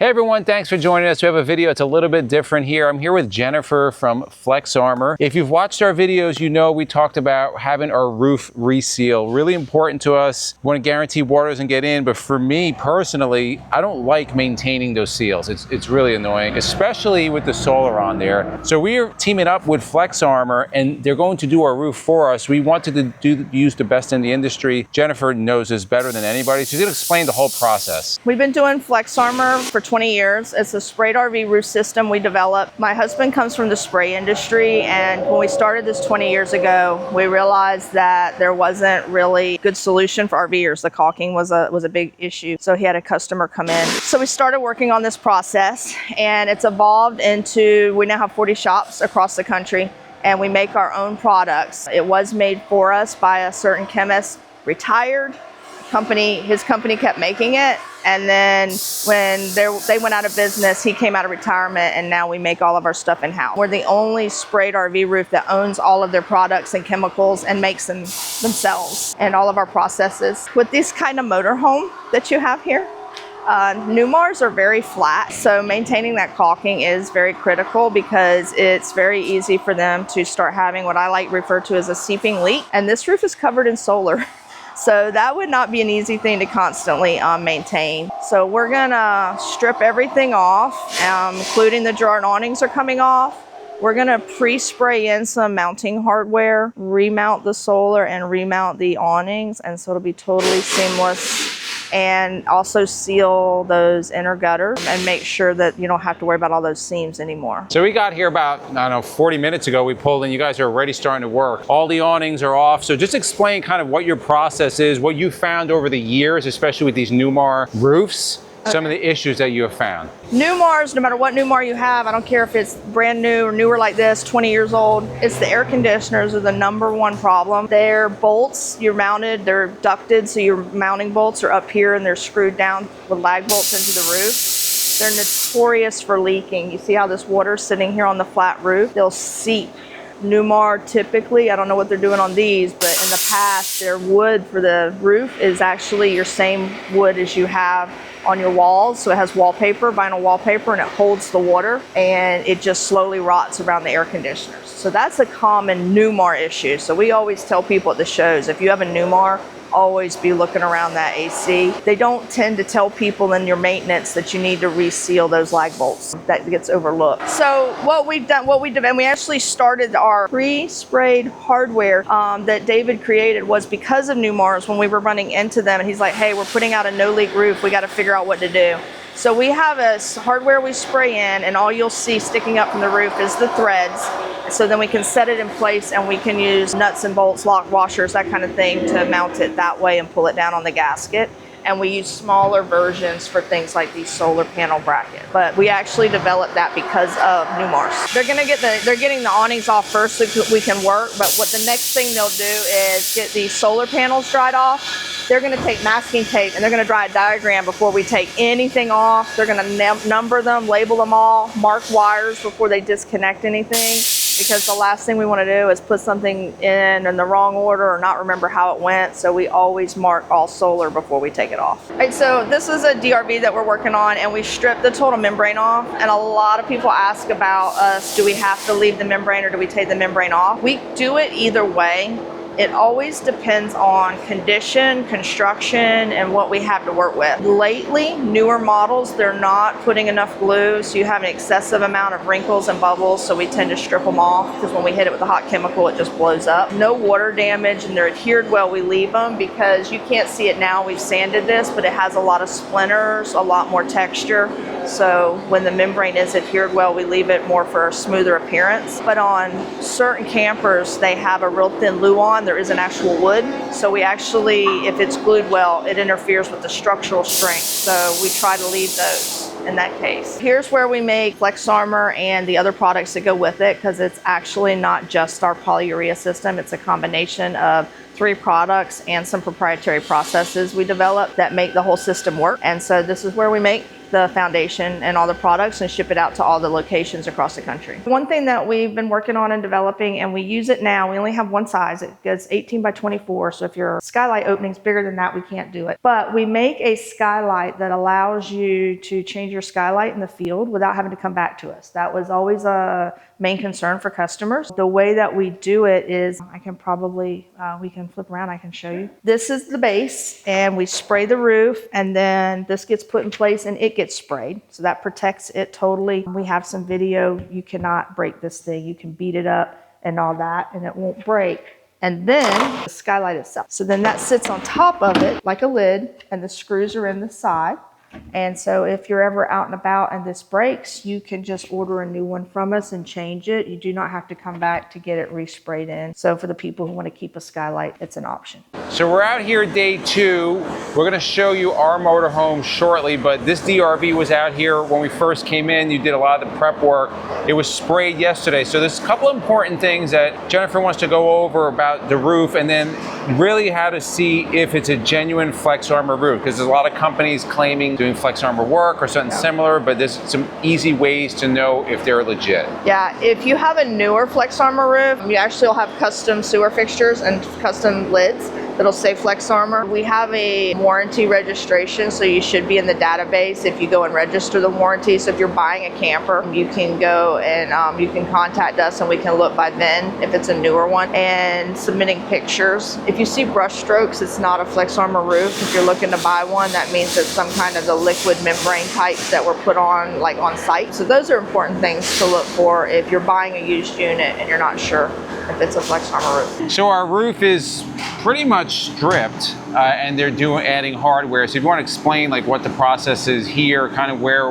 Hey everyone, thanks for joining us. We have a video, it's a little bit different here. I'm here with Jennifer from FlexArmor. If you've watched our videos, you know we talked about having our roof reseal. Really important to us. We want to guarantee water doesn't get in, but for me personally, I don't like maintaining those seals. It's really annoying, especially with the solar on there. So we are teaming up with FlexArmor and they're going to do our roof for us. We wanted to use the best in the industry. Jennifer knows this better than anybody. She's going to explain the whole process. We've been doing FlexArmor for 20 years. It's a sprayed RV roof system we developed. My husband comes from the spray industry, and when we started this 20 years ago, we realized that there wasn't really a good solution for RVers. The caulking was a big issue, so he had a customer come in. So we started working on this process, and it's evolved into, we now have 40 shops across the country, and we make our own products. It was made for us by a certain chemist, retired. His company kept making it, and then when they went out of business, he came out of retirement, and now we make all of our stuff in-house. We're the only sprayed RV roof that owns all of their products and chemicals and makes them themselves and all of our processes. With this kind of motorhome that you have here, Newmars are very flat, so maintaining that caulking is very critical because it's very easy for them to start having what I like to refer to as a seeping leak, and this roof is covered in solar. So that would not be an easy thing to constantly maintain. So we're gonna strip everything off, including the Gerard awnings are coming off. We're gonna pre-spray in some mounting hardware, remount the solar and remount the awnings, and so it'll be totally seamless. And also seal those inner gutters and make sure that you don't have to worry about all those seams anymore. So we got here about, I don't know, 40 minutes ago. We pulled in, you guys are already starting to work. All the awnings are off. So just explain kind of what your process is, what you found over the years, especially with these Newmar roofs. Some of the issues that you have found. Newmars, no matter what Newmar you have, I don't care if it's brand new or newer like this, 20 years old, it's the air conditioners are the #1 problem. Their bolts, you're mounted, they're ducted, so your mounting bolts are up here and they're screwed down with lag bolts into the roof. They're notorious for leaking. You see how this water's sitting here on the flat roof? They'll seep. Newmar typically, I don't know what they're doing on these, but in the past, their wood for the roof is actually your same wood as you have on your walls. So it has wallpaper, vinyl wallpaper, and it holds the water, and it just slowly rots around the air conditioners. So that's a common Newmar issue. So we always tell people at the shows, if you have a Newmar, always be looking around that AC. They don't tend to tell people in your maintenance that you need to reseal those lag bolts. That gets overlooked. So what we did, and we actually started our pre-sprayed hardware that David created was because of Newmars when we were running into them, and he's like, hey, we're putting out a no-leak roof, we gotta figure out what to do. So we have a hardware we spray in, and all you'll see sticking up from the roof is the threads. So then we can set it in place, and we can use nuts and bolts, lock washers, that kind of thing to mount it that way and pull it down on the gasket. And we use smaller versions for things like these solar panel brackets. But we actually developed that because of Newmars. They're getting the awnings off first so we can work, but what the next thing they'll do is get these solar panels dried off. They're gonna take masking tape and they're gonna draw a diagram before we take anything off. They're gonna number them, label them all, mark wires before they disconnect anything, because the last thing we wanna do is put something in the wrong order or not remember how it went. So we always mark all solar before we take it off. All right, so this is a DRV that we're working on, and we stripped the total membrane off. And a lot of people ask about us, do we have to leave the membrane or do we take the membrane off? We do it either way. It always depends on condition, construction, and what we have to work with. Lately, newer models, they're not putting enough glue, so you have an excessive amount of wrinkles and bubbles, so we tend to strip them off, because when we hit it with a hot chemical, it just blows up. No water damage, and they're adhered well, we leave them, because you can't see it now, we've sanded this, but it has a lot of splinters, a lot more texture. So when the membrane is adhered well, we leave it more for a smoother appearance. But on certain campers, they have a real thin Luan. There isn't actual wood. So we actually, if it's glued well, it interferes with the structural strength. So we try to leave those in that case. Here's where we make FlexArmor and the other products that go with it, because it's actually not just our polyurea system. It's a combination of 3 products and some proprietary processes we developed that make the whole system work. And so this is where we make the foundation and all the products and ship it out to all the locations across the country. One thing that we've been working on and developing, and we use it now, we only have one size. It goes 18 by 24. So if your skylight opening's bigger than that, we can't do it. But we make a skylight that allows you to change your skylight in the field without having to come back to us. That was always a main concern for customers. The way that we do it is, I can probably, we can flip around, I can show you. This is the base, and we spray the roof, and then this gets put in place and it gets sprayed. So that protects it totally. We have some video. You cannot break this thing. You can beat it up and all that, and it won't break. And then the skylight itself. So then that sits on top of it like a lid, and the screws are in the side. And so if you're ever out and about and this breaks, you can just order a new one from us and change it. You do not have to come back to get it resprayed in. So for the people who want to keep a skylight, it's an option. So we're out here day 2. We're going to show you our motorhome shortly, but this DRV was out here when we first came in. You did a lot of the prep work. It was sprayed yesterday. So there's a couple important things that Jennifer wants to go over about the roof, and then really how to see if it's a genuine FlexArmor roof, because there's a lot of companies claiming doing FlexArmor work or something similar, but there's some easy ways to know if they're legit. Yeah, if you have a newer FlexArmor roof, you actually will have custom sewer fixtures and custom lids that'll say FlexArmor. We have a warranty registration, so you should be in the database if you go and register the warranty. So if you're buying a camper, you can go and you can contact us, and we can look by then if it's a newer one. And submitting pictures. If you see brush strokes, it's not a FlexArmor roof. If you're looking to buy one, that means it's some kind of the liquid membrane types that were put on like on site. So those are important things to look for if you're buying a used unit and you're not sure if it's a FlexArmor roof. So our roof is pretty much stripped, and they're adding hardware. So if you want to explain like what the process is here, kind of where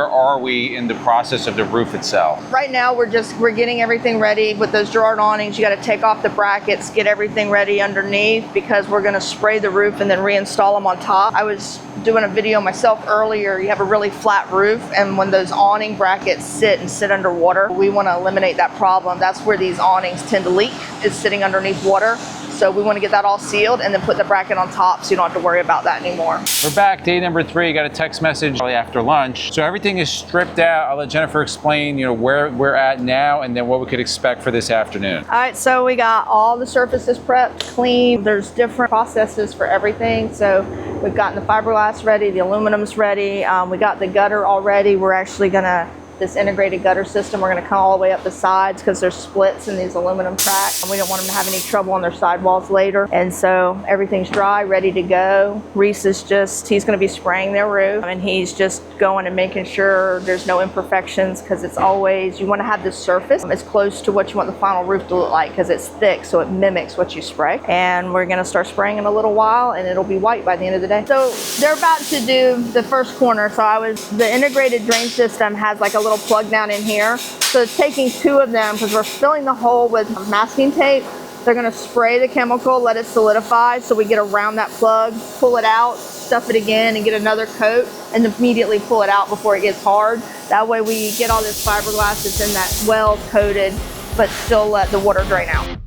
are we in the process of the roof itself? Right now we're getting everything ready with those Gerard awnings. You got to take off the brackets, get everything ready underneath, because we're going to spray the roof and then reinstall them on top. I was doing a video myself earlier. You have a really flat roof, and when those awning brackets sit underwater, we want to eliminate that problem. That's where these awnings tend to leak, is sitting underneath water. So we want to get that all sealed and then put the bracket on top so you don't have to worry about that anymore. We're back, day number 3. Got a text message after lunch. So everything is stripped out. I'll let Jennifer explain, where we're at now and then what we could expect for this afternoon. All right, so we got all the surfaces prepped, clean. There's different processes for everything. So we've gotten the fiberglass ready, the aluminum's ready. We got the gutter already. We're actually gonna this integrated gutter system. We're going to come all the way up the sides because there's splits in these aluminum tracks, and we don't want them to have any trouble on their sidewalls later. And so everything's dry, ready to go. Reese is he's going to be spraying their roof, and he's just going and making sure there's no imperfections, because it's always, you want to have this surface as close to what you want the final roof to look like, because it's thick, so it mimics what you spray. And we're going to start spraying in a little while, and it'll be white by the end of the day. So they're about to do the first corner. So the integrated drain system has like a little plug down in here. So it's taking 2 of them, because we're filling the hole with masking tape. They're going to spray the chemical, let it solidify, so we get around that plug, pull it out, stuff it again, and get another coat, and immediately pull it out before it gets hard. That way we get all this fiberglass that's in that well coated, but still let the water drain out.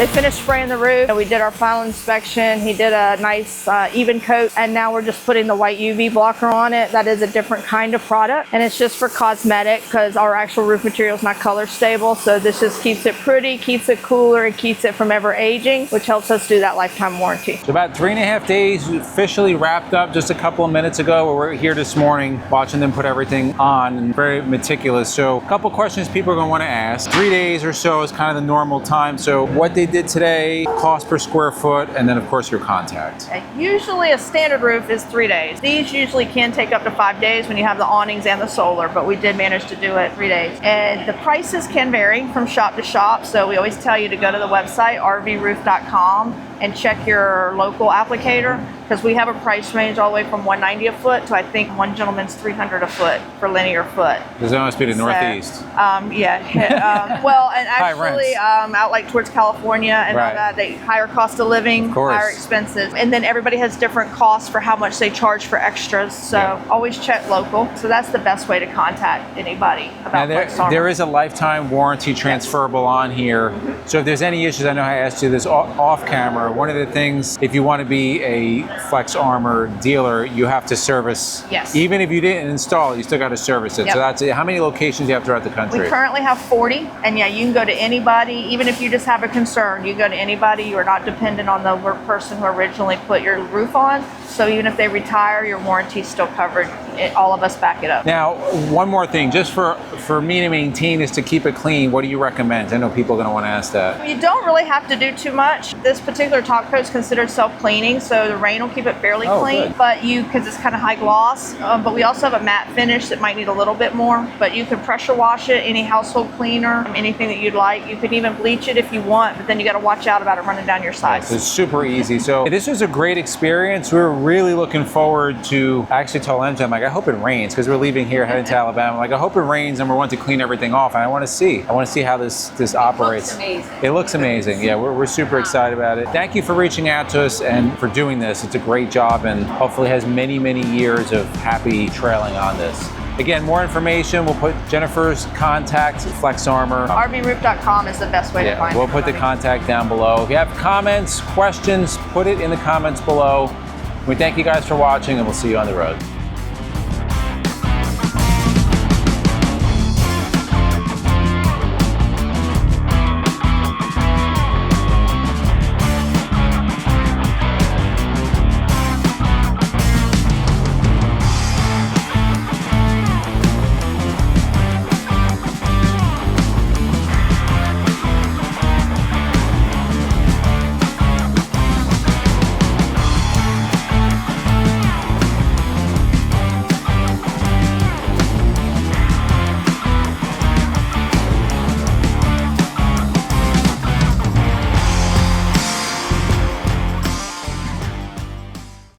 They finished spraying the roof. We did our final inspection. He did a nice even coat, and now we're just putting the white UV blocker on it. That is a different kind of product, and it's just for cosmetic, because our actual roof material is not color stable. So this just keeps it pretty, keeps it cooler, and keeps it from ever aging, which helps us do that lifetime warranty. So about 3.5 days, we officially wrapped up just a couple of minutes ago. We're here this morning watching them put everything on, and very meticulous. So a couple questions people are going to want to ask. 3 days or so is kind of the normal time. So what did did today, cost per square foot, and then of course your contact. Usually a standard roof is 3 days. These usually can take up to 5 days when you have the awnings and the solar, but we did manage to do it 3 days. And the prices can vary from shop to shop, so we always tell you to go to the website, rvroof.com, and check your local applicator, because we have a price range all the way from $190 a foot to I think one gentleman's $300 a foot for linear foot. Because that must be the Northeast. Well, and actually out like towards California and all that, they higher cost of living, higher expenses, and then everybody has different costs for how much they charge for extras. So always check local. So that's the best way to contact anybody about FlexArmor. There is a lifetime warranty transferable on here. So if there's any issues, I know I asked you this off camera. One of the things, if you want to be a FlexArmor dealer, you have to service. Yes. Even if you didn't install it, you still got to service it. So that's it. How many locations do you have throughout the country? We currently have 40, and yeah, you can go to anybody. Even if you just have a concern, you go to anybody. You are not dependent on the person who originally put your roof on. So even if they retire, your warranty is still covered. All of us back it up. Now, one more thing, just for me to maintain is to keep it clean. What do you recommend? I know people are going to want to ask that. You don't really have to do too much. This particular top coat is considered self-cleaning, so the rain will keep it fairly clean. Good. But because it's kind of high gloss, but we also have a matte finish that might need a little bit more. But you can pressure wash it, any household cleaner, anything that you'd like. You can even bleach it if you want, but then you got to watch out about it running down your sides. So it's super easy. So this was a great experience. We're really looking forward to. I actually told MJ, I'm like, I hope it rains, because we're leaving here heading to Alabama. Like, I hope it rains, and we're wanting to clean everything off, and I want to see how this operates. It looks amazing. It looks amazing. Yeah, we're super excited about it. Thank you for reaching out to us and for doing this. It's a great job, and hopefully has many, many years of happy trailing on this. Again, more information, we'll put Jennifer's contact, FlexArmor. RVroof.com is the best way to find it. We'll put the contact down below. If you have comments, questions, put it in the comments below. We thank you guys for watching, and we'll see you on the road.